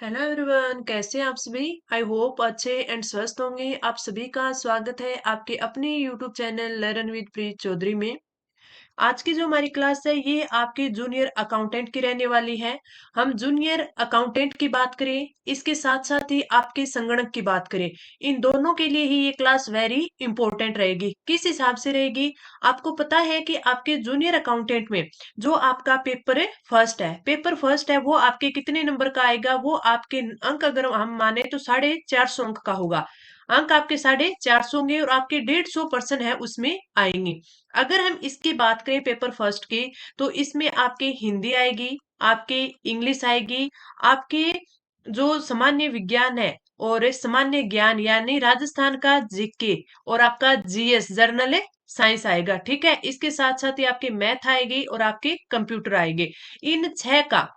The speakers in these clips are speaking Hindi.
हेलो एवरीवन, कैसे हैं आप सभी। आई होप अच्छे एंड स्वस्थ होंगे। आप सभी का स्वागत है आपके अपने यूट्यूब चैनल लर्न विद प्रीत चौधरी में। आज की जो हमारी क्लास है ये आपके जूनियर अकाउंटेंट की रहने वाली है। हम जूनियर अकाउंटेंट की बात करें, इसके साथ साथ ही आपके संगणक की बात करें, इन दोनों के लिए ही ये क्लास वेरी इंपॉर्टेंट रहेगी। किस हिसाब से रहेगी, आपको पता है कि आपके जूनियर अकाउंटेंट में जो आपका पेपर फर्स्ट है वो आपके कितने नंबर का आएगा। वो आपके अंक अगर हम माने तो 450 अंक का होगा। अंक आपके 450 होंगे और आपके 150% है उसमें आएंगे। अगर हम इसकी बात करें पेपर फर्स्ट की, तो इसमें आपके हिंदी आएगी, आपके इंग्लिश आएगी, आपके जो सामान्य विज्ञान है और सामान्य ज्ञान यानी राजस्थान का जीके और आपका जीएस जर्नल है साइंस आएगा। ठीक है, इसके साथ साथ ही आपके मैथ आएगी और आपके कंप्यूटर आएंगे। इन छह का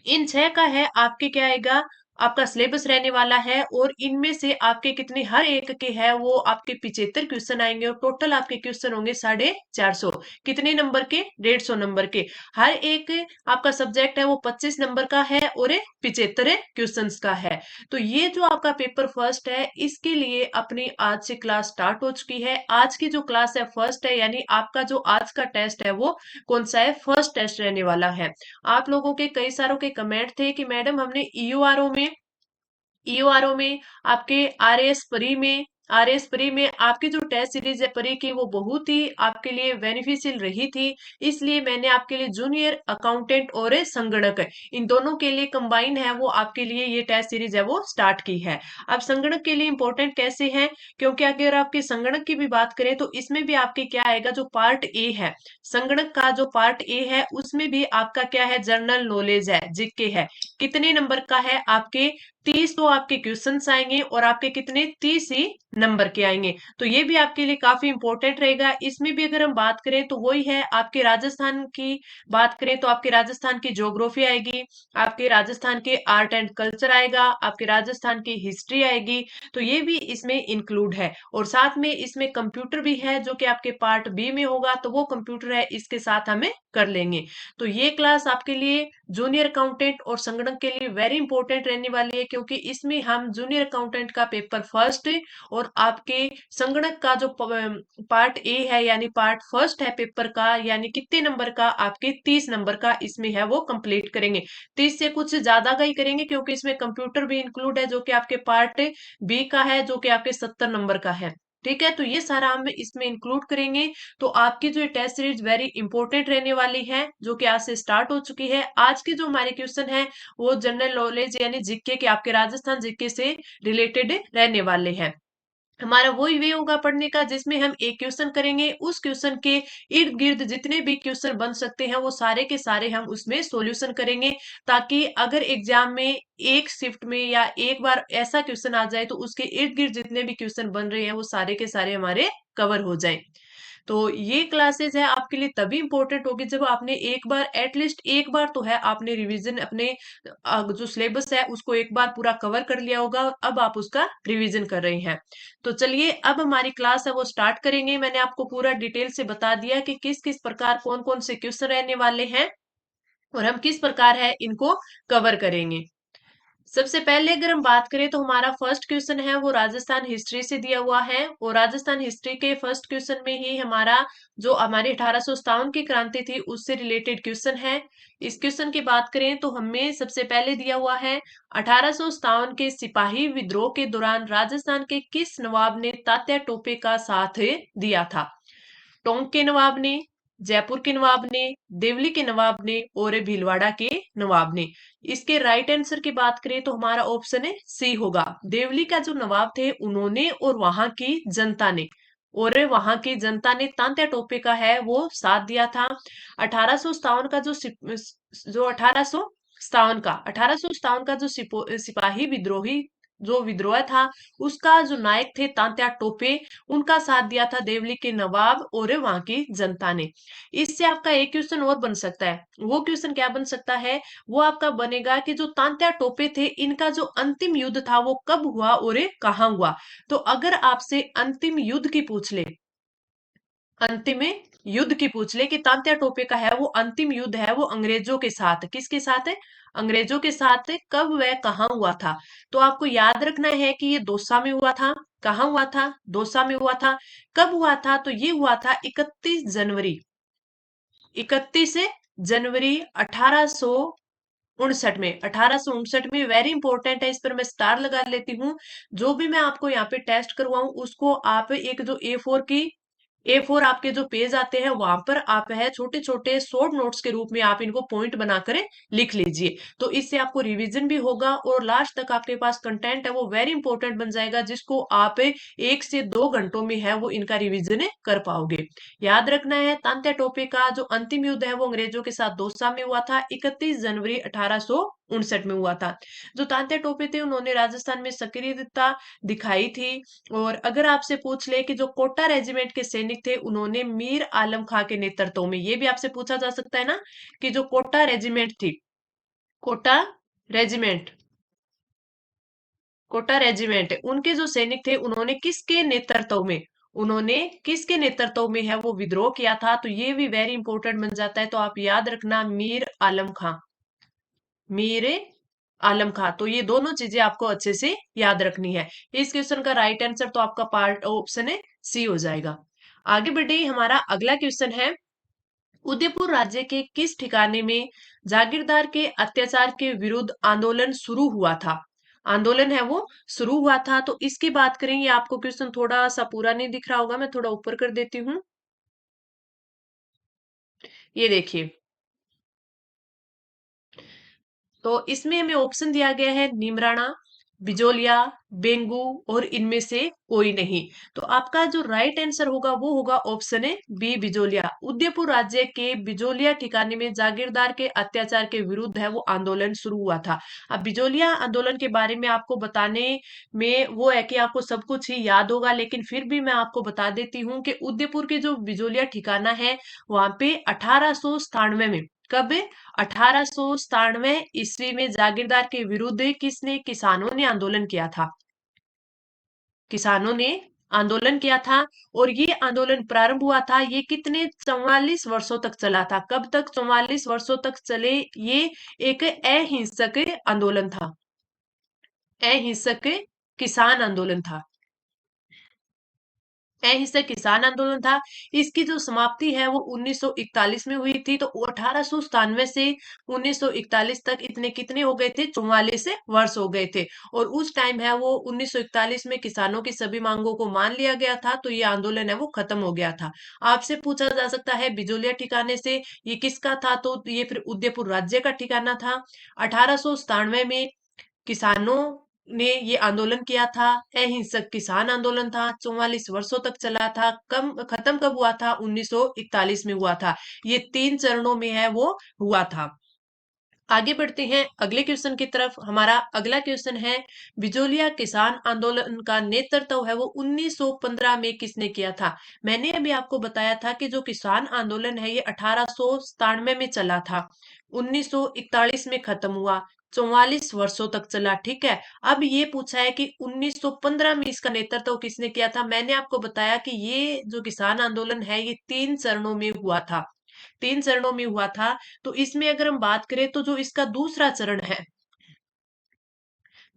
इन छह का है आपके क्या आएगा, आपका सिलेबस रहने वाला है। और इनमें से आपके कितने हर एक के है वो आपके 75 क्वेश्चन आएंगे और टोटल आपके क्वेश्चन होंगे 450। कितने नंबर के, 150 नंबर के। हर एक आपका सब्जेक्ट है वो 25 नंबर का है और 75 क्वेश्चन का है। तो ये जो आपका पेपर फर्स्ट है इसके लिए अपनी आज से क्लास स्टार्ट हो चुकी है। आज की जो क्लास है फर्स्ट है, यानी आपका जो आज का टेस्ट है वो कौन सा है, फर्स्ट टेस्ट रहने वाला है। आप लोगों के कई सारों के कमेंट थे कि मैडम हमने ईओआरओ में आपके आरएस परी में आपकी जो टेस्ट सीरीज है परी की वो बहुत ही आपके लिए बेनिफिशियल रही थी। इसलिए मैंने आपके लिए जूनियर अकाउंटेंट और संगणक इन दोनों के लिए कंबाइन है वो आपके लिए ये टेस्ट सीरीज है वो स्टार्ट की है। अब संगणक के लिए इंपॉर्टेंट कैसे है, क्योंकि अगर आपके संगणक की भी बात करें तो इसमें भी आपके क्या आएगा, जो पार्ट ए है संगणक का, जो पार्ट ए है उसमें भी आपका क्या है, जनरल नॉलेज है, जीके है। कितने नंबर का है आपके, 30 तो आपके क्वेश्चंस आएंगे और आपके कितने, 30 ही नंबर के आएंगे। तो ये भी आपके लिए काफी इंपॉर्टेंट रहेगा। इसमें भी अगर हम बात करें तो वही है, आपके राजस्थान की बात करें तो आपके राजस्थान की ज्योग्राफी आएगी, आपके राजस्थान के आर्ट एंड कल्चर आएगा, आपके राजस्थान की हिस्ट्री आएगी। तो ये भी इसमें इंक्लूड है। और साथ में इसमें कंप्यूटर भी है जो कि आपके पार्ट बी में होगा, तो वो कंप्यूटर है इसके साथ हमें कर लेंगे। तो ये क्लास आपके लिए जूनियर अकाउंटेंट और संगणक के लिए वेरी इंपॉर्टेंट रहने वाली है, क्योंकि इसमें हम जूनियर अकाउंटेंट का पेपर फर्स्ट और आपके संगणक का जो पार्ट ए है यानी पार्ट फर्स्ट है पेपर का, यानी कितने नंबर का, आपके 30 नंबर का इसमें है वो कंप्लीट करेंगे। 30 से कुछ ज्यादा का ही करेंगे, क्योंकि इसमें कंप्यूटर भी इंक्लूड है जो कि आपके पार्ट बी का है, जो कि आपके 70 नंबर का है। ठीक है, तो ये सारा हम इसमें इंक्लूड करेंगे। तो आपकी जो टेस्ट सीरीज वेरी इंपॉर्टेंट रहने वाली है, जो कि आज से स्टार्ट हो चुकी है। आज के जो हमारे क्वेश्चन है वो जनरल नॉलेज यानी जीके के, आपके राजस्थान जीके से रिलेटेड रहने वाले हैं। हमारा वही वे होगा पढ़ने का जिसमें हम एक क्वेश्चन करेंगे, उस क्वेश्चन के इर्द गिर्द जितने भी क्वेश्चन बन सकते हैं वो सारे के सारे हम उसमें सॉल्यूशन करेंगे, ताकि अगर एग्जाम में एक शिफ्ट में या एक बार ऐसा क्वेश्चन आ जाए तो उसके इर्द गिर्द जितने भी क्वेश्चन बन रहे हैं वो सारे के सारे हमारे कवर हो जाएं। तो ये क्लासेस है आपके लिए तभी इंपॉर्टेंट होगी जब आपने एक बार, एटलीस्ट एक बार तो है आपने रिवीजन अपने जो सिलेबस है उसको एक बार पूरा कवर कर लिया होगा और अब आप उसका रिवीजन कर रहे हैं। तो चलिए अब हमारी क्लास है वो स्टार्ट करेंगे। मैंने आपको पूरा डिटेल से बता दिया कि किस किस प्रकार कौन कौन से क्वेश्चन रहने वाले हैं और हम किस प्रकार है इनको कवर करेंगे। सबसे पहले अगर हम बात करें तो हमारा फर्स्ट क्वेश्चन है वो राजस्थान हिस्ट्री से दिया हुआ है, और राजस्थान हिस्ट्री के फर्स्ट क्वेश्चन में ही हमारा जो हमारी 1857 की क्रांति थी उससे रिलेटेड क्वेश्चन है। इस क्वेश्चन की बात करें तो हमें सबसे पहले दिया हुआ है, 1857 के सिपाही विद्रोह के दौरान राजस्थान के किस नवाब ने तात्या टोपे का साथ दिया था। टोंक के नवाब ने, जयपुर के नवाब ने, देवली के नवाब ने और भीलवाड़ा के नवाब ने। इसके राइट आंसर की बात करें तो हमारा ऑप्शन है सी होगा। देवली का जो नवाब थे उन्होंने और वहां की जनता ने, और वहां की जनता ने तांत्या टोपे का है वो साथ दिया था। 1857 का जो 1857 का जो सिपाही विद्रोही जो विद्रोह था उसका जो नायक थे तांत्या टोपे, उनका साथ दिया था देवली के नवाब और वहां की जनता ने। इससे आपका एक क्वेश्चन और बन सकता है। वो क्वेश्चन क्या बन सकता है, वो आपका बनेगा कि जो तांत्या टोपे थे इनका जो अंतिम युद्ध था वो कब हुआ और कहाँ हुआ। तो अगर आपसे अंतिम युद्ध की पूछ ले, अंतिम युद्ध की पूछ ले कि तांत्या टोपे का है वो अंतिम युद्ध है वो अंग्रेजों के साथ, किसके साथ है? अंग्रेजों के साथ है। कब वह कहाँ हुआ था? तो आपको याद रखना है कि ये दौसा में हुआ था। कहाँ हुआ था? दौसा में हुआ था। कब हुआ था? तो ये हुआ था 31 जनवरी, 31 जनवरी 1859 में, 1859 में। वेरी इंपॉर्टेंट है, इस पर मैं स्टार लगा लेती हूँ। जो भी मैं आपको यहाँ पे टेस्ट करवाऊं उसको आप एक जो ए फोर आपके जो पेज आते हैं वहां पर आप है छोटे छोटे शॉर्ट नोट्स के रूप में आप इनको पॉइंट बनाकर लिख लीजिए। तो इससे आपको रिवीजन भी होगा और लास्ट तक आपके पास कंटेंट है वो वेरी इंपॉर्टेंट बन जाएगा, जिसको आप 1 से 2 घंटों में है वो इनका रिवीजन कर पाओगे। याद रखना है, तांत्या टोपे का जो अंतिम युद्ध है वो अंग्रेजों के साथ दौसा में हुआ था, 31 जनवरी 1859 में हुआ था। जो तांत्या टोपे थे उन्होंने राजस्थान में सक्रियता दिखाई थी। और अगर आपसे पूछ ले कि जो कोटा रेजिमेंट के सैनिक थे उन्होंने मीर आलम खां के नेतृत्व में, ये भी आपसे पूछा जा सकता है ना कि जो कोटा रेजिमेंट थी, कोटा रेजिमेंट, कोटा रेजिमेंट उनके जो सैनिक थे उन्होंने किसके नेतृत्व में, उन्होंने किसके नेतृत्व में है वो विद्रोह किया था? तो ये भी वेरी इंपॉर्टेंट बन जाता है। तो आप याद रखना मीर आलम खां, मीर आलम खां। तो ये दोनों चीजें आपको अच्छे से याद रखनी है। इस क्वेश्चन का राइट आंसर तो आपका पार्ट ऑप्शन है सी हो जाएगा। आगे बढ़े, हमारा अगला क्वेश्चन है, उदयपुर राज्य के किस ठिकाने में जागीरदार के अत्याचार के विरुद्ध आंदोलन शुरू हुआ था? आंदोलन है वो शुरू हुआ था। तो इसकी बात करें, ये आपको क्वेश्चन थोड़ा सा पूरा नहीं दिख रहा होगा, मैं थोड़ा ऊपर कर देती हूँ। ये देखिए, तो इसमें हमें ऑप्शन दिया गया है नीमराणा, बिजोलिया, बेंगू और इनमें से कोई नहीं। तो आपका जो राइट आंसर होगा वो होगा ऑप्शन है बी, बिजोलिया। उदयपुर राज्य के बिजोलिया ठिकाने में जागीरदार के अत्याचार के विरुद्ध है वो आंदोलन शुरू हुआ था। अब बिजोलिया आंदोलन के बारे में आपको बताने में वो है कि आपको सब कुछ ही याद होगा, लेकिन फिर भी मैं आपको बता देती हूँ कि उदयपुर के जो बिजोलिया ठिकाना है वहां पे 1897 में, कब? 1897 में जागीरदार के विरुद्ध किसने, किसानों ने आंदोलन किया था। किसानों ने आंदोलन किया था। और ये आंदोलन प्रारंभ हुआ था, ये कितने, 44 वर्षों तक चला था। कब तक? 44 वर्षों तक चले। ये एक अहिंसक आंदोलन था, अहिंसक किसान आंदोलन था, अहिंसक किसान आंदोलन था। इसकी जो समाप्ति है वो 1941 में हुई थी। तो 1897 से 1941 तक इतने कितने हो गए थे, 44 वर्ष हो गए थे। और उस टाइम है वो 1941 में किसानों की सभी मांगों को मान लिया गया था, तो ये आंदोलन है वो खत्म हो गया था। आपसे पूछा जा सकता है बिजोलिया ठिकाने से ये किसका था? तो ये फिर उदयपुर राज्य का ठिकाना था। 1897 में किसानों ने ये आंदोलन किया था, अहिंसक किसान आंदोलन था, 44 वर्षों तक चला था। कम खत्म कब हुआ था? 1941 में हुआ था। ये 3 चरणों में है वो हुआ था। आगे बढ़ते हैं अगले क्वेश्चन की तरफ। हमारा अगला क्वेश्चन है, बिजोलिया किसान आंदोलन का नेतृत्व है वो 1915 में किसने किया था? मैंने अभी आपको बताया था कि जो किसान आंदोलन है ये 1897 में चला था, 1941 में खत्म हुआ, 44 वर्षों तक चला। ठीक है। अब ये पूछा है कि 1915 में इसका नेतृत्व किसने किया था? मैंने आपको बताया कि ये जो किसान आंदोलन है ये 3 चरणों में हुआ था, 3 चरणों में हुआ था। तो इसमें अगर हम बात करें तो जो इसका दूसरा चरण है,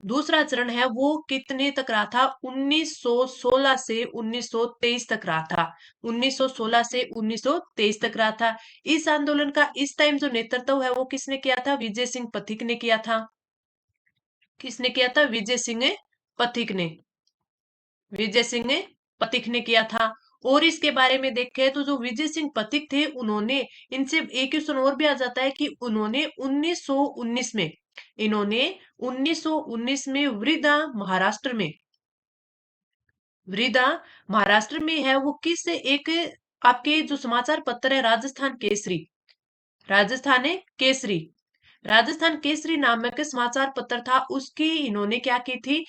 दूसरा चरण है वो कितने तक रहा था? 1916 से 1923 तक रहा था, 1916 से 1923 तक रहा था। इस आंदोलन का इस टाइम जो नेतृत्व है वो किसने किया था? विजय सिंह पथिक ने किया था। किसने किया था? विजय सिंह पथिक ने, विजय सिंह पथिक ने किया था। और इसके बारे में देखें तो जो विजय सिंह पथिक थे उन्होंने, इनसे एक क्वेश्चन और भी आ जाता है कि उन्होंने 1919 में, इन्होंने 1919 में वृद्धा महाराष्ट्र में, वृद्धा महाराष्ट्र में है वो किस एक, आपके जो समाचार पत्र है राजस्थान केसरी, राजस्थान केसरी, राजस्थान केसरी नामक समाचार पत्र था, उसकी इन्होंने क्या की थी,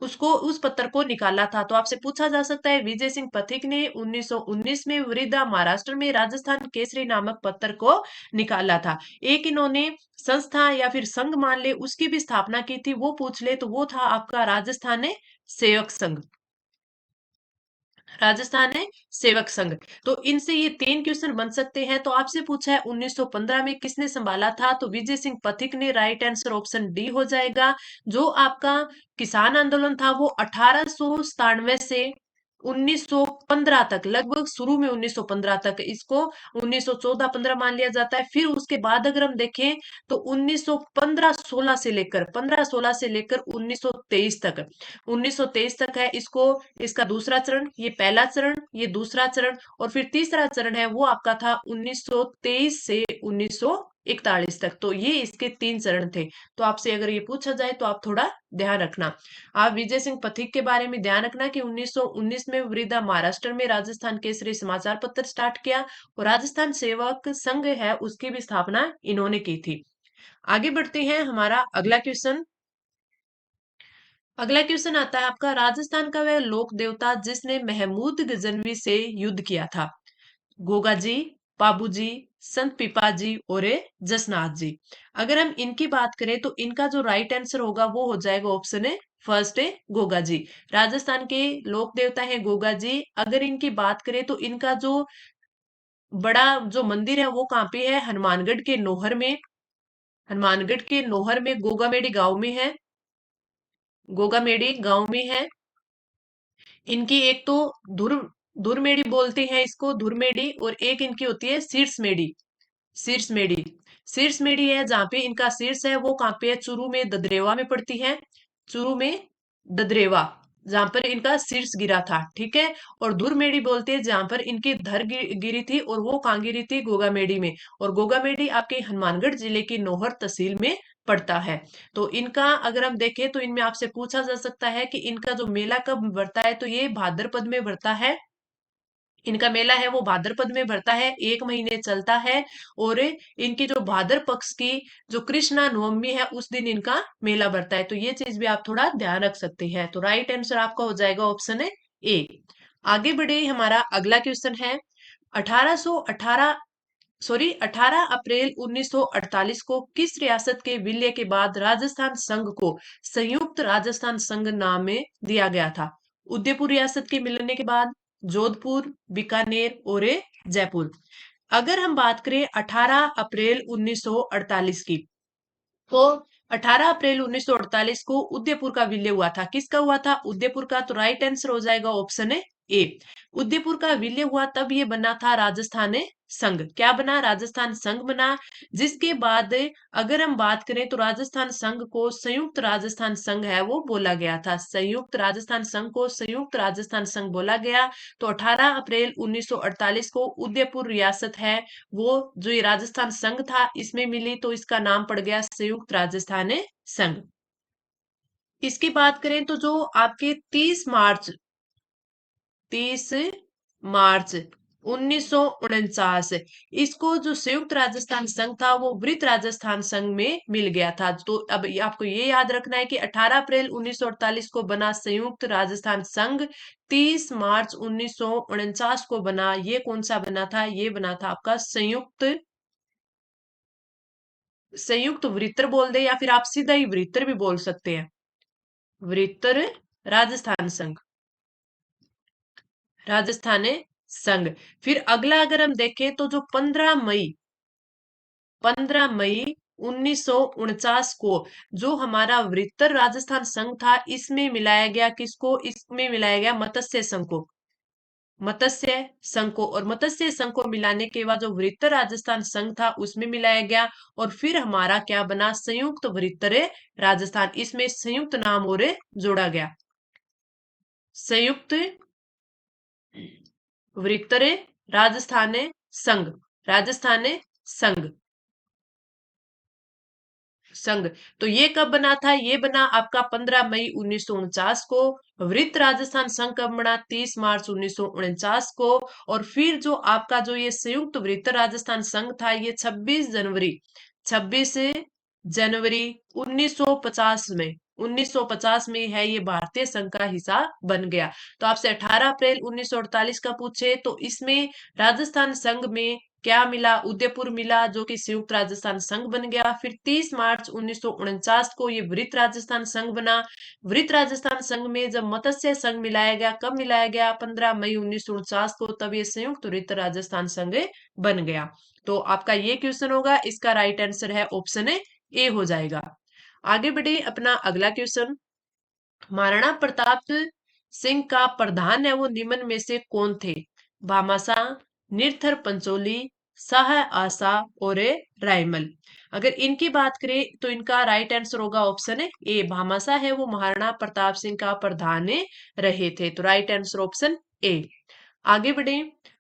उसको उस पत्र को निकाला था। तो आपसे पूछा जा सकता है विजय सिंह पथिक ने 1919 में वृद्धा महाराष्ट्र में राजस्थान केसरी नामक पत्र को निकाला था। एक इन्होंने संस्था या फिर संघ मान ले उसकी भी स्थापना की थी, वो पूछ ले तो वो था आपका राजस्थान सेवक संघ, राजस्थान है सेवक संघ। तो इनसे ये 3 क्वेश्चन बन सकते हैं। तो आपसे पूछा है 1915 में किसने संभाला था, तो विजय सिंह पथिक ने। राइट आंसर ऑप्शन डी हो जाएगा। जो आपका किसान आंदोलन था वो 1897 से 1915 तक, लगभग शुरू में 1915 तक, इसको 1914-15 मान लिया जाता है। फिर उसके बाद अगर हम देखें तो 1915-16 से लेकर 15-16 से लेकर 1923 तक, 1923 तक है इसको। इसका दूसरा चरण, ये पहला चरण, ये दूसरा चरण, और फिर तीसरा चरण है वो आपका था 1923 से 1941 तक। तो ये इसके 3 चरण थे। तो आपसे अगर ये पूछा जाए तो आप थोड़ा ध्यान रखना। आप विजय सिंह पथिक के बारे में ध्यान रखना कि 1919 में वृद्धा महाराष्ट्र में राजस्थान केसरी समाचार पत्र स्टार्ट किया, और राजस्थान सेवक संघ है उसकी भी स्थापना इन्होंने की थी। आगे बढ़ते हैं। हमारा अगला क्वेश्चन, अगला क्वेश्चन आता है आपका, राजस्थान का वह लोक देवता जिसने महमूद गजनवी से युद्ध किया था। गोगा जी, बाबू जी, संत पिपाजी और जसनाथ जी। अगर हम इनकी बात करें तो इनका जो राइट आंसर होगा वो हो जाएगा ऑप्शन है फर्स्ट है गोगा जी। राजस्थान के लोक देवता है गोगा जी। अगर इनकी बात करें तो इनका जो बड़ा जो मंदिर है वो कहाँ पे है, हनुमानगढ़ के नोहर में। हनुमानगढ़ के नोहर में गोगामेडी गांव में है। गोगामेडी गांव में है। इनकी एक तो धुर धुरमेड़ी बोलते हैं इसको, धुरमेड़ी, और एक इनकी होती है शीर्ष मेढ़ी। शीर्ष मेढ़ी, शीर्ष मेढ़ी है जहाँ पे इनका शीर्ष है वो कहाँ पे है, चूरू में ददरेवा में पड़ती है। चूरू में ददरेवा, जहां पर इनका शीर्ष गिरा था, ठीक है। और धुरमेड़ी बोलते हैं जहां पर इनकी धर गिरी थी, और वो कहाँ गिरी थी, गोगामेड़ी में। और गोगामेड़ी आपके हनुमानगढ़ जिले की नौहर तहसील में पड़ता है। तो इनका अगर हम देखें तो इनमें आपसे पूछा जा सकता है कि इनका जो मेला कब भरता है, तो ये भाद्रपद में भरता है। इनका मेला है वो भाद्रपद में भरता है, 1 महीने चलता है। और इनकी जो भाद्र पक्ष की जो कृष्णा नवमी है उस दिन इनका मेला भरता है। तो ये चीज भी आप थोड़ा ध्यान रख सकते हैं। तो राइट आंसर आपका हो जाएगा ऑप्शन है ए। आगे बढ़े, हमारा अगला क्वेश्चन है, 1818 सॉरी 18 अप्रैल 1948 को किस रियासत के विलय के बाद राजस्थान संघ को संयुक्त राजस्थान संघ नाम में दिया गया था। उदयपुर रियासत के मिलने के बाद, जोधपुर, बीकानेर और जयपुर। अगर हम बात करें 18 अप्रैल 1948 की, तो 18 अप्रैल 1948 को उदयपुर का विलय हुआ था। किसका हुआ था, उदयपुर का। तो राइट आंसर हो जाएगा ऑप्शन है ए। उदयपुर का विलय हुआ तब ये बना था राजस्थान संघ। क्या बना, राजस्थान संघ बना। जिसके बाद अगर हम बात करें तो राजस्थान संघ को संयुक्त राजस्थान संघ है वो बोला गया था। संयुक्त राजस्थान संघ को संयुक्त राजस्थान संघ बोला गया। तो 18 अप्रैल 1948 को उदयपुर रियासत है वो जो ये राजस्थान संघ था इसमें मिली, तो इसका नाम पड़ गया संयुक्त राजस्थान संघ। इसकी बात करें तो जो आपके 30 मार्च 1949, इसको जो संयुक्त राजस्थान संघ था वो वृत्त राजस्थान संघ में मिल गया था। तो अब आपको ये याद रखना है कि 18 अप्रैल 1948 को बना संयुक्त राजस्थान संघ, 30 मार्च 1949 को बना, ये कौन सा बना था, ये बना था आपका संयुक्त संयुक्त वृत्तर बोल दे, या फिर आप सीधा ही वृत्तर भी बोल सकते हैं। वृत्तर राजस्थान संघ, राजस्थान संघ। फिर अगला अगर हम देखें तो जो 15 मई 1949 को जो हमारा वृत्तर राजस्थान संघ था इसमें मिलाया गया किसको, इसमें मिलाया गया मत्स्य संघ को। मत्स्य संघ को, और मत्स्य संघ को मिलाने के बाद जो वृत्तर राजस्थान संघ था उसमें मिलाया गया, और फिर हमारा क्या बना, संयुक्त वृत्तर राजस्थान। इसमें संयुक्त नाम और जोड़ा गया, संयुक्त वृत्तर राजस्थान संघ, राजस्थान संघ, संघ। तो ये कब बना था, ये बना आपका 15 मई 1949 को। वृत्त राजस्थान संघ कब बना, 30 मार्च 1949 को। और फिर जो आपका जो ये संयुक्त वृत्त राजस्थान संघ था ये 26 जनवरी 1950 में 1950 में है ये भारतीय संघ का हिस्सा बन गया। तो आपसे 18 अप्रैल 1948 का पूछे तो इसमें राजस्थान संघ में क्या मिला? उदयपुर मिला, जो कि संयुक्त राजस्थान संघ बन गया। फिर 30 मार्च 1949 को ये वृत्त राजस्थान संघ बना। वृत्त राजस्थान संघ में जब मत्स्य संघ मिलाया गया, कब मिलाया गया? 15 मई 1949 को, तब ये संयुक्त वृत्त राजस्थान संघ बन गया। तो आपका ये क्वेश्चन होगा, इसका राइट आंसर है ऑप्शन ए हो जाएगा। आगे बढ़े अपना अगला क्वेश्चन। महाराणा प्रताप सिंह का प्रधान है वो निम्न में से कौन थे? भामाशाह, निरथर पंचोली, शाह आसा और रायमल। अगर इनकी बात करें तो इनका राइट आंसर होगा ऑप्शन ए। भामाशाह है वो महाराणा प्रताप सिंह का प्रधान रहे थे, तो राइट आंसर ऑप्शन ए। आगे बढ़े।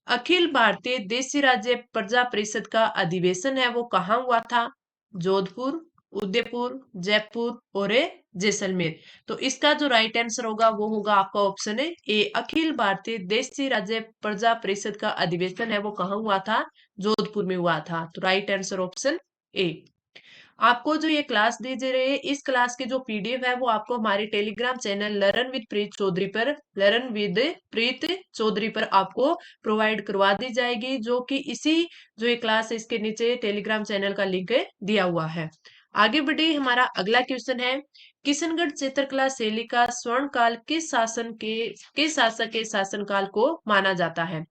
अखिल भारतीय देशी राज्य प्रजा परिषद का अधिवेशन है वो कहाँ हुआ था? जोधपुर, उदयपुर, जयपुर और जैसलमेर। तो इसका जो राइट आंसर होगा वो होगा आपका ऑप्शन है ए। अखिल भारतीय देशी राज्य प्रजा परिषद का अधिवेशन है वो कहाँ हुआ था? जोधपुर में हुआ था, तो राइट आंसर ऑप्शन ए। आपको जो ये क्लास दी जा रही है, इस क्लास की जो पीडीएफ है वो आपको हमारे टेलीग्राम चैनल लर्न विद प्रीत चौधरी पर आपको प्रोवाइड करवा दी जाएगी, जो कि इसी जो ये क्लास है इसके नीचे टेलीग्राम चैनल का लिंक दिया हुआ है। आगे बढ़े, हमारा अगला क्वेश्चन है, किशनगढ़ चित्रकला शैली का स्वर्ण काल किस शासक के शासनकाल को माना जाता है?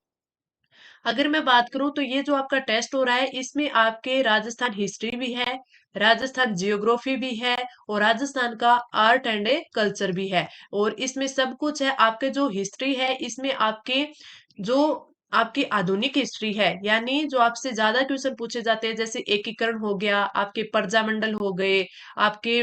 अगर मैं बात करूं तो ये जो आपका टेस्ट हो रहा है, इसमें आपके राजस्थान हिस्ट्री भी है, राजस्थान जियोग्राफी भी है और राजस्थान का आर्ट एंड कल्चर भी है। और इसमें सब कुछ है। आपके जो हिस्ट्री है इसमें आपके जो आपकी आधुनिक हिस्ट्री है, यानी जो आपसे ज्यादा क्वेश्चन पूछे जाते हैं, जैसे एकीकरण हो गया, आपके प्रजामंडल हो गए, आपके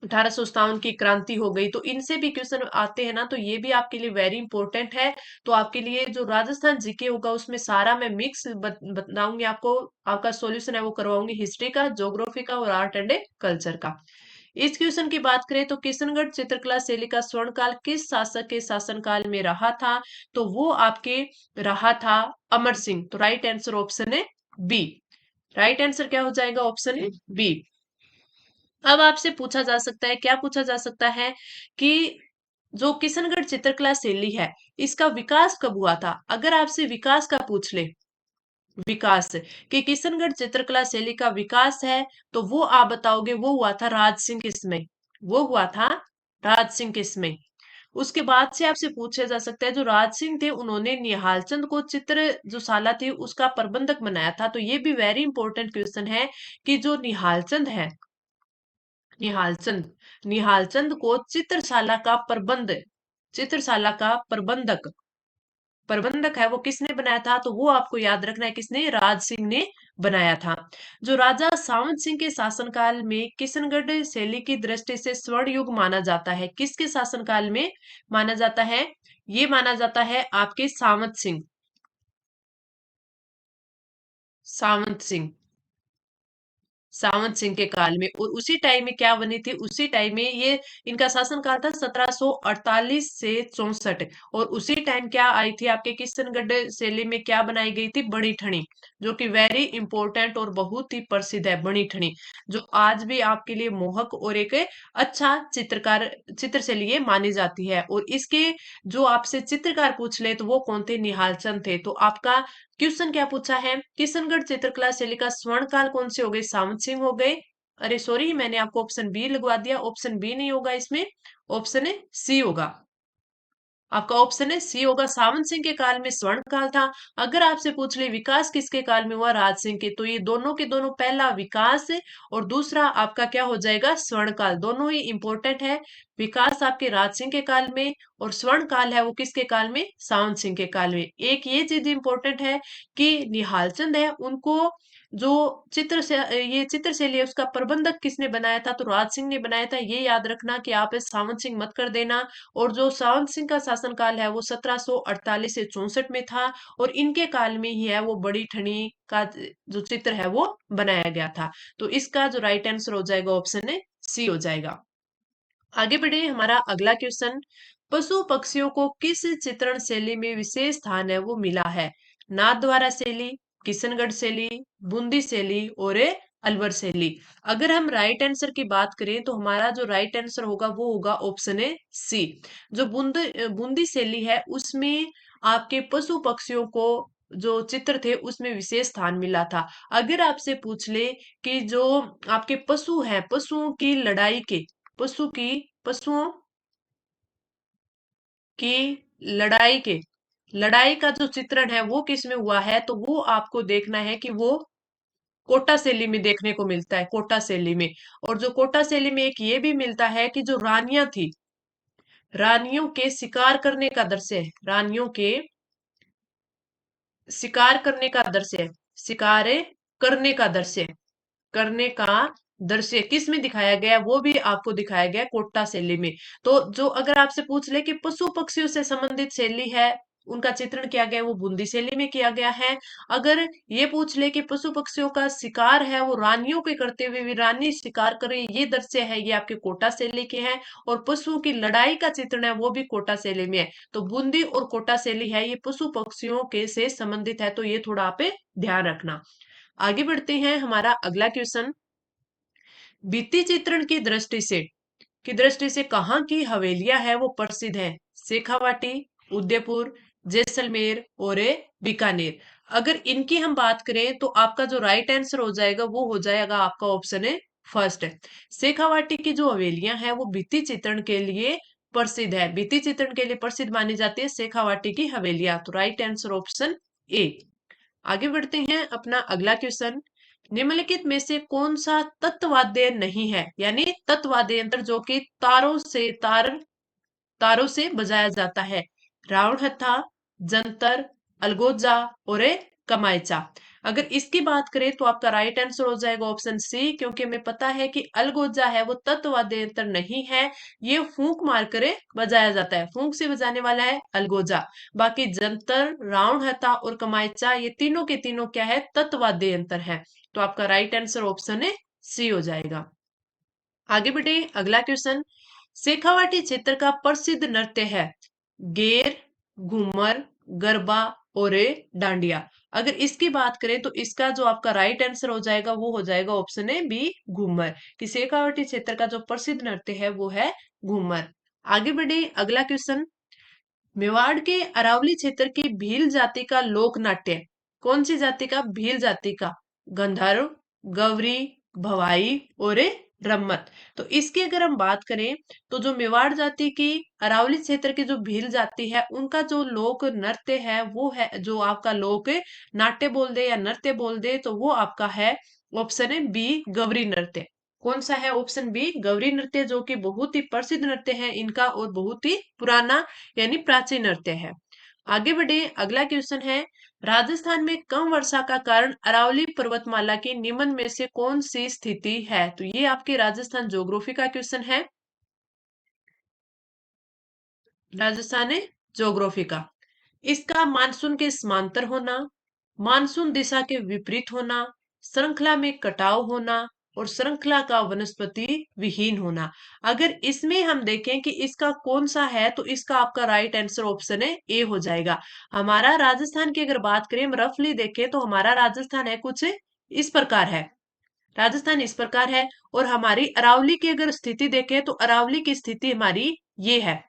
1857 की क्रांति हो गई, तो इनसे भी क्वेश्चन आते हैं ना, तो ये भी आपके लिए वेरी इंपॉर्टेंट है। तो आपके लिए जो राजस्थान जीके होगा उसमें सारा मैं मिक्स बताऊंगी आपको। आपका सॉल्यूशन है वो करवाऊंगी हिस्ट्री का, ज्योग्राफी का और आर्ट एंड कल्चर का। इस क्वेश्चन की बात करें तो किशनगढ़ चित्रकला शैली का स्वर्ण काल किस शासक के शासनकाल में रहा था? तो वो आपके रहा था अमर सिंह, तो राइट आंसर ऑप्शन है बी। राइट आंसर क्या हो जाएगा? ऑप्शन है बी। अब आपसे पूछा जा सकता है, क्या पूछा जा सकता है कि जो किशनगढ़ चित्रकला शैली है इसका विकास कब हुआ था? अगर आपसे विकास का पूछ ले, विकास कि किशनगढ़ चित्रकला शैली का विकास है, तो वो आप बताओगे वो हुआ था राज सिंह के समय। वो हुआ था राज सिंह के समय। उसके बाद से आपसे पूछा जा सकता है, जो राज सिंह थे उन्होंने निहालचंद को चित्र जो शाला थी उसका प्रबंधक बनाया था, तो ये भी वेरी इंपॉर्टेंट क्वेश्चन है कि जो निहालचंद है, निहालचंद निहालचंद को चित्रशाला का प्रबंधक प्रबंधक है वो किसने बनाया था? तो वो आपको याद रखना है, किसने? राज सिंह ने बनाया था। जो राजा सावंत सिंह के शासनकाल में किशनगढ़ शैली की दृष्टि से स्वर्ण युग माना जाता है, किसके शासनकाल में माना जाता है? ये माना जाता है आपके सावंत सिंह सावंत सिंह के काल में। और उसी टाइम में क्या बनी थी? उसी टाइम में ये इनका शासनकाल था 1748 से 64। और उसी टाइम क्या आई थी आपके किशनगढ़ शैली में, क्या बनाई गई थी? बड़ी ठनी, जो कि वेरी इंपॉर्टेंट और बहुत ही प्रसिद्ध है बड़ी ठनी, जो आज भी आपके लिए मोहक और एक अच्छा चित्र शैली ये मानी जाती है। और इसके जो आपसे चित्रकार पूछ ले तो वो कौन थे? निहालचंद थे। तो आपका क्वेश्चन क्या पूछा है? किशनगढ़ चित्रकला शैली का स्वर्ण काल कौन से हो गए? सावंत सिंह हो गए। अरे सॉरी, मैंने आपको ऑप्शन बी लगवा दिया, ऑप्शन बी नहीं होगा इसमें, ऑप्शन है सी होगा। आपका ऑप्शन है सी होगा, सावंत सिंह के काल में स्वर्ण काल था। अगर आपसे पूछ ले विकास किसके काल में हुआ? राज सिंह के। तो ये दोनों के दोनों, पहला विकास है और दूसरा आपका क्या हो जाएगा? स्वर्ण काल। दोनों ही इंपॉर्टेंट है। विकास आपके राज सिंह के काल में और स्वर्ण काल है वो किसके काल में? सावंत सिंह के काल में। एक ये चीज इंपॉर्टेंट है कि निहालचंद है उनको जो चित्र से ये चित्रशैली है उसका प्रबंधक किसने बनाया था? तो राज सिंह ने बनाया था। ये याद रखना कि आप सावंत सिंह मत कर देना। और जो सावंत सिंह का शासनकाल है वो 1748 से 64 में था और इनके काल में ही है वो बड़ी ठनी का जो चित्र है वो बनाया गया था। तो इसका जो राइट आंसर हो जाएगा ऑप्शन है सी हो जाएगा। आगे बढ़े, हमारा अगला क्वेश्चन, पशु पक्षियों को किस चित्रण शैली में विशेष स्थान है वो मिला है? नाथद्वारा शैली, किशनगढ़ शैली, बूंदी शैली और अलवर शैली। अगर हम राइट आंसर की बात करें तो हमारा जो राइट आंसर होगा वो होगा ऑप्शन है सी। जो बूंदी शैली है उसमें आपके पशु पक्षियों को जो चित्र थे उसमें विशेष स्थान मिला था। अगर आपसे पूछ ले कि जो आपके पशु हैं, पशुओं की लड़ाई के पशुओं की लड़ाई का जो चित्रण है वो किस में हुआ है, तो वो आपको देखना है कि वो कोटा शैली में देखने को मिलता है, कोटा शैली में। और जो कोटा शैली में एक ये भी मिलता है कि जो रानियां थी, रानियों के शिकार करने का दृश्य है, रानियों के शिकार करने का दृश्य, शिकार करने का दृश्य, करने का दृश्य किस में दिखाया गया है, वो भी आपको दिखाया गया है कोट्टा शैली में। तो जो अगर आपसे पूछ ले कि पशु पक्षियों से संबंधित शैली है, उनका चित्रण किया गया है, वो बूंदी शैली में किया गया है। अगर ये पूछ ले कि पशु पक्षियों का शिकार है वो रानियों के करते हुए भी रानी शिकार कर रही है, ये दृश्य है, ये आपके कोटा शैली के हैं। और पशुओं की लड़ाई का चित्रण है वो भी कोटा शैली में है। तो बूंदी और कोटा शैली है ये पशु पक्षियों के से संबंधित है, तो ये थोड़ा आप ध्यान रखना। आगे बढ़ते हैं, हमारा अगला क्वेश्चन, भित्ति चित्रण की दृष्टि से कहाँ की हवेलियां है वो प्रसिद्ध है? शेखावाटी, उदयपुर, जैसलमेर और बीकानेर। अगर इनकी हम बात करें तो आपका जो राइट आंसर हो जाएगा वो हो जाएगा आपका ऑप्शन है फर्स्ट है। शेखावाटी की जो हवेलियां हैं वो भित्ति चित्रण के लिए प्रसिद्ध है, भित्ति चित्रण के लिए प्रसिद्ध मानी जाती है शेखावाटी की हवेलियां। तो राइट आंसर ऑप्शन ए। आगे बढ़ते हैं, अपना अगला क्वेश्चन, निम्नलिखित में से कौन सा तत्वाद्य नहीं है, यानी तत्वाद्य यंत्र जो कि तारों से बजाया जाता है? रावण हत्था, जंतर, अलगोजा और कमायचा। अगर इसकी बात करें तो आपका राइट आंसर हो जाएगा ऑप्शन सी, क्योंकि हमें पता है कि अलगोजा है वो तत्वाद्य यंत्र नहीं है, ये फूंक मार कर बजाया जाता है, फूंक से बजाने वाला है अलगोजा। बाकी जंतर, रावण हत्था और कमायचा ये तीनों के तीनों क्या है, तत्वाद्य यंत्र है। तो आपका राइट आंसर ऑप्शन है सी हो जाएगा। आगे बढ़े, अगला क्वेश्चन, शेखावाटी क्षेत्र का प्रसिद्ध नृत्य है गेर, घूमर, गरबा और डांडिया। अगर इसकी बात करें तो इसका जो आपका राइट आंसर हो जाएगा वो हो जाएगा ऑप्शन है बी, घूमर। कि शेखावाटी क्षेत्र का जो प्रसिद्ध नृत्य है वो है घूमर। आगे बढ़े, अगला क्वेश्चन, मेवाड़ के अरावली क्षेत्र की भील जाति का लोक नाट्य, कौन सी जाति का? भील जाति का। गंधर्व, गौरी, भवाई और रम्मत। तो इसकी अगर हम बात करें तो जो मेवाड़ जाति की अरावली क्षेत्र की जो भील जाति है उनका जो लोक नृत्य है वो है, जो आपका लोक नाट्य बोल दे या नृत्य बोल दे, तो वो आपका है ऑप्शन है बी, गौरी नृत्य। कौन सा है? ऑप्शन बी, गौरी नृत्य, जो कि बहुत ही प्रसिद्ध नृत्य है इनका और बहुत ही पुराना यानी प्राचीन नृत्य है। आगे बढ़े, अगला क्वेश्चन है, राजस्थान में कम वर्षा का कारण अरावली पर्वतमाला की निम्न में से कौन सी स्थिति है? तो ये आपके राजस्थान ज्योग्राफी का क्वेश्चन है, राजस्थान ज्योग्राफी का। इसका मानसून के समांतर होना, मानसून दिशा के विपरीत होना, श्रृंखला में कटाव होना और श्रृंखला का वनस्पति विहीन होना। अगर इसमें हम देखें कि इसका कौन सा है तो इसका आपका राइट आंसर ऑप्शन है ए हो जाएगा। हमारा राजस्थान की अगर बात करें, हम रफली देखें तो हमारा राजस्थान है कुछ इस प्रकार है, राजस्थान इस प्रकार है। और हमारी अरावली की अगर स्थिति देखें तो अरावली की स्थिति हमारी ये है,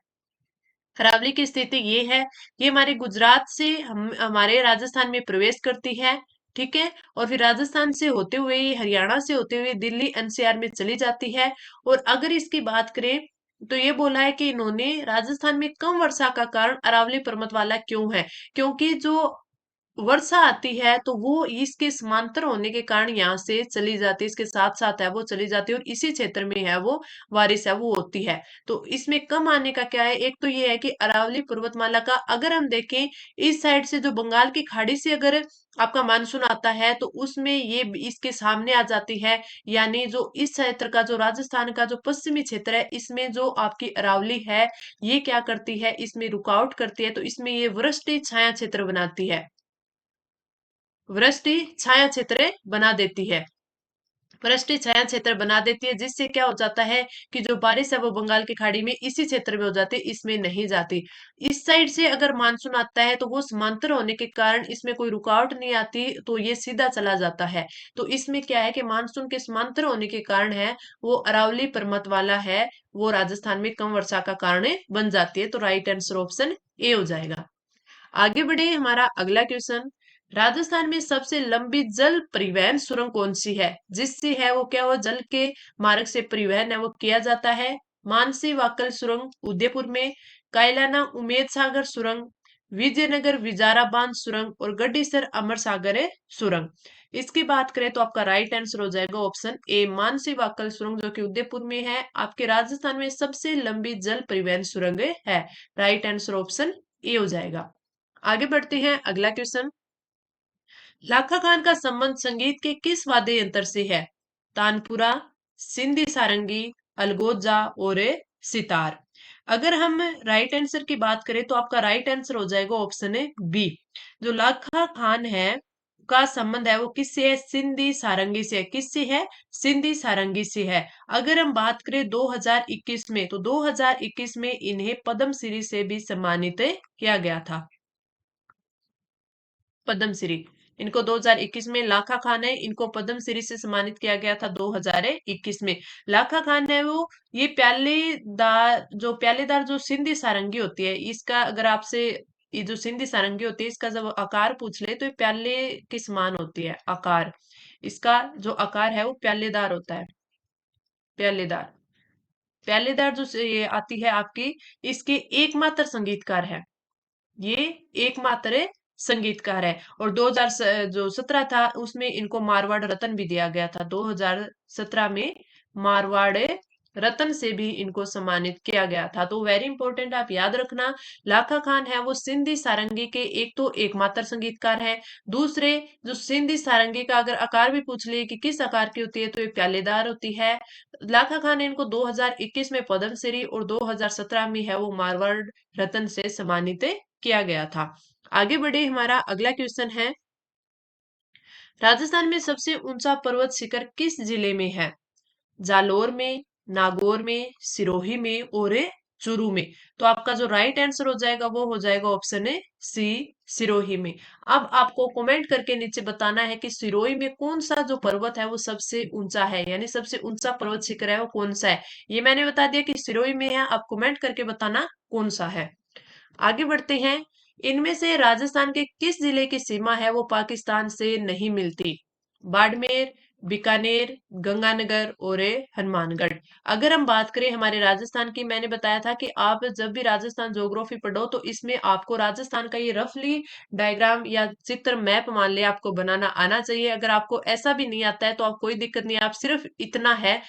अरावली की स्थिति ये है, ये हमारे गुजरात से हम हमारे राजस्थान में प्रवेश करती है, ठीक है। और फिर राजस्थान से होते हुए हरियाणा से होते हुए दिल्ली एनसीआर में चली जाती है। और अगर इसकी बात करें तो ये बोला है कि इन्होंने राजस्थान में कम वर्षा का कारण अरावली पर्वतमाला क्यों है, क्योंकि जो वर्षा आती है तो वो इसके समांतर होने के कारण यहाँ से चली जाती है, इसके साथ साथ है वो चली जाती है और इसी क्षेत्र में है वो बारिश है वो होती है। तो इसमें कम आने का क्या है, एक तो ये है कि अरावली पर्वतमाला का अगर हम देखें इस साइड से जो बंगाल की खाड़ी से अगर आपका मानसून आता है तो उसमें ये इसके सामने आ जाती है, यानी जो इस क्षेत्र का जो राजस्थान का जो पश्चिमी क्षेत्र है इसमें जो आपकी अरावली है ये क्या करती है, इसमें रुकावट करती है, तो इसमें ये वृष्टि छाया क्षेत्र बनाती है, वृष्टि छाया क्षेत्र बना देती है, वृष्टि छाया क्षेत्र बना देती है, जिससे क्या हो जाता है कि जो बारिश है वो बंगाल की खाड़ी में इसी क्षेत्र में हो जाती है, इसमें नहीं जाती। इस साइड से अगर मानसून आता है तो वो समांतर होने के कारण इसमें कोई रुकावट नहीं आती, तो ये सीधा चला जाता है। तो इसमें क्या है कि मानसून के समांतर होने के कारण है वो अरावली पर्वत वाला है वो राजस्थान में कम वर्षा का कारण बन जाती है। तो राइट आंसर ऑप्शन ए हो जाएगा। आगे बढ़े, हमारा अगला क्वेश्चन, राजस्थान में सबसे लंबी जल परिवहन सुरंग कौन सी है, जिससे है वो क्या, वो जल के मार्ग से परिवहन है वो किया जाता है? मानसी वाकल सुरंग उदयपुर में, कायलाना उमेद सागर सुरंग, विजयनगर विजारा बांध सुरंग और गड्डीसर अमर सागर है सुरंग। इसकी बात करें तो आपका राइट आंसर हो जाएगा ऑप्शन ए, मानसी वाकल सुरंग, जो कि उदयपुर में है। आपके राजस्थान में सबसे लंबी जल परिवहन सुरंग है। राइट आंसर ऑप्शन ए हो जाएगा। आगे बढ़ते हैं, अगला क्वेश्चन। लाखा खान का संबंध संगीत के किस वाद्य यंत्र से है? तानपुरा, सिंधी सारंगी, अलगोजा और सितार। अगर हम राइट आंसर की बात करें तो आपका राइट आंसर हो जाएगा ऑप्शन है बी। जो लाखा खान है का संबंध है वो किससे है? सिंधी सारंगी से है। किससे है? सिंधी सारंगी से है। अगर हम बात करें 2021 में, तो 2021 में इन्हें पद्मश्री से भी सम्मानित किया गया था। पद्मश्री, इनको 2021 में, लाखा खान है, इनको पद्मश्री से सम्मानित किया गया था 2021 में। लाखा खान है वो, ये प्यालेदार, जो प्यालेदार जो सिंधी सारंगी होती है, इसका अगर आपसे, ये जो सिंधी सारंगी होती है इसका जब आकार पूछ ले तो ये प्याले के समान होती है आकार। इसका जो आकार है वो प्यालेदार होता है। प्यालेदार, प्यालेदार जो ये आती है आपकी, इसके एकमात्र संगीतकार है। ये एकमात्र संगीतकार है। और 2000 जो 17 था उसमें इनको मारवाड़ रत्न भी दिया गया था। 2017 में मारवाड़ रत्न से भी इनको सम्मानित किया गया था। तो वेरी इंपॉर्टेंट, आप याद रखना। लाखा खान है वो सिंधी सारंगी के एक तो एकमात्र संगीतकार है। दूसरे, जो सिंधी सारंगी का अगर आकार भी पूछ लिए कि किस आकार की होती है, तो ये प्यालेदार होती है। लाखा खान ने इनको 2021 में पद्मश्री और 2017 में है वो मारवाड़ रत्न से सम्मानित किया गया था। आगे बढ़े, हमारा अगला क्वेश्चन है। राजस्थान में सबसे ऊंचा पर्वत शिखर किस जिले में है? जालोर में, नागौर में, सिरोही में और चूरू में। तो आपका जो राइट आंसर हो जाएगा वो हो जाएगा ऑप्शन है सी, सिरोही में। अब आपको कमेंट करके नीचे बताना है कि सिरोही में कौन सा जो पर्वत है वो सबसे ऊंचा है, यानी सबसे ऊंचा पर्वत शिखर है वो कौन सा है। ये मैंने बता दिया कि सिरोही में है, आप कमेंट करके बताना कौन सा है। आगे बढ़ते हैं। इनमें से राजस्थान के किस जिले की सीमा है वो पाकिस्तान से नहीं मिलती? बाड़मेर, बीकानेर, गंगानगर और हनुमानगढ़। अगर हम बात करें हमारे राजस्थान की, मैंने बताया था कि आप जब भी राजस्थान ज्योग्राफी पढ़ो तो इसमें आपको राजस्थान का ये रफली डायग्राम या चित्र मैप मान ले आपको बनाना आना चाहिए। अगर आपको ऐसा भी नहीं आता है तो आप कोई दिक्कत नहीं, आप सिर्फ इतना है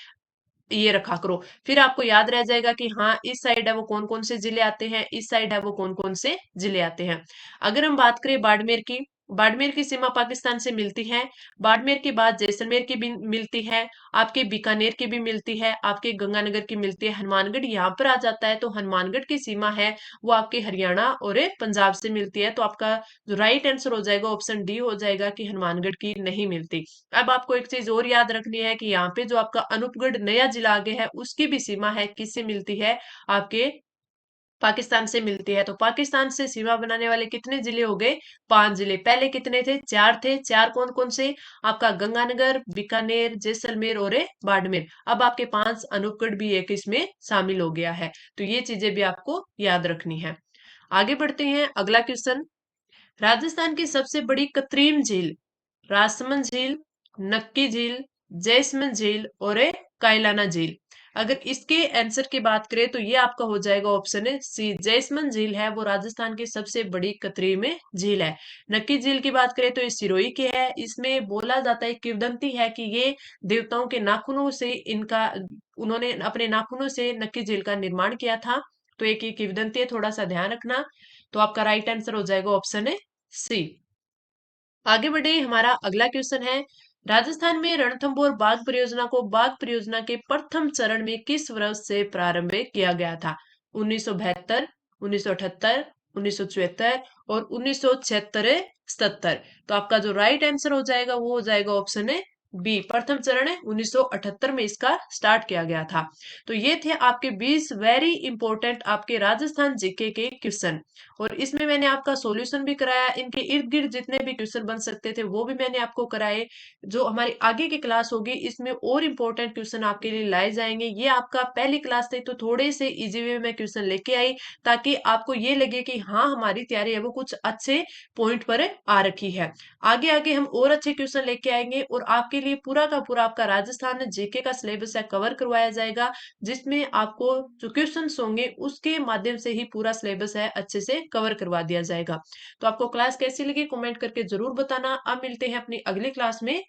ये रखा करो, फिर आपको याद रह जाएगा कि हाँ इस साइड है वो कौन कौन से जिले आते हैं, इस साइड है वो कौन कौन से जिले आते हैं। अगर हम बात करें बाड़मेर की, बाड़मेर की सीमा पाकिस्तान से मिलती है। बाड़मेर के बाद जैसलमेर की भी मिलती है, आपके बीकानेर की भी मिलती है, आपके गंगानगर की मिलती है, हनुमानगढ़ यहाँ पर आ जाता है। तो हनुमानगढ़ की सीमा है वो आपके हरियाणा और पंजाब से मिलती है। तो आपका जो राइट आंसर हो जाएगा ऑप्शन डी हो जाएगा कि हनुमानगढ़ की नहीं मिलती। अब आपको एक चीज और याद रखनी है कि यहाँ पे जो आपका अनूपगढ़ नया जिला आगे है उसकी भी सीमा है, किससे मिलती है? आपके पाकिस्तान से मिलती है। तो पाकिस्तान से सीमा बनाने वाले कितने जिले हो गए? 5 जिले। पहले कितने थे? 4 थे। 4 कौन कौन से? आपका गंगानगर, बीकानेर, जैसलमेर और बाड़मेर। अब आपके 5 अनूपगढ़ भी एक इसमें शामिल हो गया है। तो ये चीजें भी आपको याद रखनी है। आगे बढ़ते हैं, अगला क्वेश्चन। राजस्थान की सबसे बड़ी कृत्रिम झील, राजसमंद झील, नक्की झील, जैसमंद झील और कायलाना झील। अगर इसके आंसर की बात करें तो ये आपका हो जाएगा ऑप्शन है सी, जैसमंद झील है वो राजस्थान की सबसे बड़ी कृत्रिम झील है। नक्की झील की बात करें तो ये सिरोही की है। इसमें बोला जाता है, किंवदंती है कि ये देवताओं के नाखूनों से इनका, उन्होंने अपने नाखूनों से नक्की झील का निर्माण किया था। तो एक ये किंवदंती है, थोड़ा सा ध्यान रखना। तो आपका राइट आंसर हो जाएगा ऑप्शन है सी। आगे बढ़े, हमारा अगला क्वेश्चन है। राजस्थान में रणथंभौर बाघ परियोजना को बाघ परियोजना के प्रथम चरण में किस वर्ष से प्रारंभ किया गया था? 1972, 1978, 1974 और 1976 77। तो आपका जो राइट आंसर हो जाएगा वो हो जाएगा ऑप्शन है बी प्रथम चरण 1978 में इसका स्टार्ट किया गया था। तो ये थे आपके 20 वेरी इंपॉर्टेंट आपके राजस्थान जीके के क्वेश्चन, और इसमें मैंने आपका सॉल्यूशन भी कराया। इनके इर्द गिर्द जितने भी क्वेश्चन बन सकते थे वो भी मैंने आपको कराए। जो हमारी आगे की क्लास होगी इसमें और इंपॉर्टेंट क्वेश्चन आपके लिए लाए जाएंगे। ये आपका पहली क्लास थी तो थोड़े से इजी वे में क्वेश्चन लेके आई, ताकि आपको ये लगे कि हाँ हमारी तैयारी है वो कुछ अच्छे पॉइंट पर आ रखी है। आगे आगे हम और अच्छे क्वेश्चन लेके आएंगे, और आपके लिए पूरा का पूरा आपका राजस्थान जीके का सिलेबस है कवर करवाया जाएगा, जिसमें आपको जो क्वेश्चंस होंगे उसके माध्यम से ही पूरा सिलेबस है अच्छे से कवर करवा दिया जाएगा। तो आपको क्लास कैसी लगी कमेंट करके जरूर बताना। अब मिलते हैं अपनी अगली क्लास में।